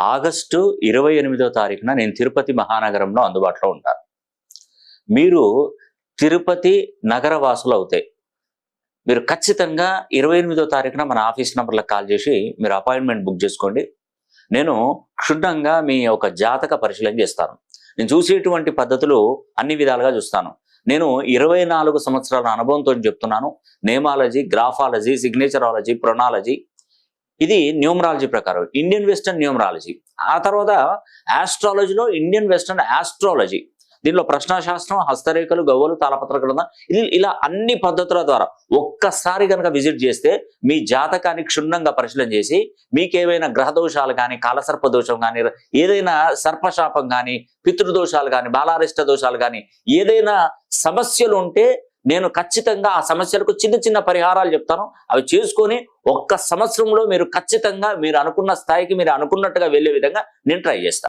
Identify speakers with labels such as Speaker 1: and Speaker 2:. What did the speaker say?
Speaker 1: August 28వ తారీఖున నేను తిరుపతి మహానగరంలో అందుబాటులో ఉంటాను. మీరు తిరుపతి నగర వాసులు అవుతే మీరు ఖచ్చితంగా 28వ తారీఖున మన ఆఫీస్ నంబర్లకు కాల్ చేసి మీరు అపాయింట్మెంట్ బుక్ చేసుకోండి. నేను క్షుణ్ణంగా మీ యొక్క జాతక పరిశీలన చేస్తాను. నేను చూసేటువంటి పద్ధతులు అన్ని విధాలుగా చూస్తాను. నేను 24 సంవత్సరాల అనుభవంతో చెప్తున్నాను. నేమాలజీ, గ్రాఫాలజీ, సిగ్నేచరాలజీ, ప్రొనాలజీ, ఇది న్యూమరాలజీ ప్రకారం ఇండియన్ వెస్టర్న్ న్యూమరాలజీ. ఆ తర్వాత ఆస్ట్రాలజీలో ఇండియన్ వెస్టర్న్ ఆస్ట్రాలజీ, దీనిలో ప్రశ్నాశాస్త్రం, హస్తరేఖలు, గవ్వలు, తాళపత్ర గ్రంథం, ఇలా అన్ని పద్ధతుల ద్వారా ఒక్కసారి కనుక విజిట్ చేస్తే మీ జాతకాన్ని క్షుణ్ణంగా పరిశీలన చేసి మీకేవైనా గ్రహ దోషాలు కానీ, కాలసర్ప దోషం కానీ, ఏదైనా సర్పశాపం కానీ, పితృదోషాలు కానీ, బాలారిష్ట దోషాలు కానీ, ఏదైనా సమస్యలు ఉంటే నేను ఖచ్చితంగా ఆ సమస్యలకు చిన్న చిన్న పరిహారాలు చెప్తాను. అవి చేసుకొని ఒక్క సంవత్సరంలో మీరు ఖచ్చితంగా మీరు అనుకున్న స్థాయికి మీరు అనుకున్నట్టుగా వెళ్ళే విధంగా నేను ట్రై చేస్తాను.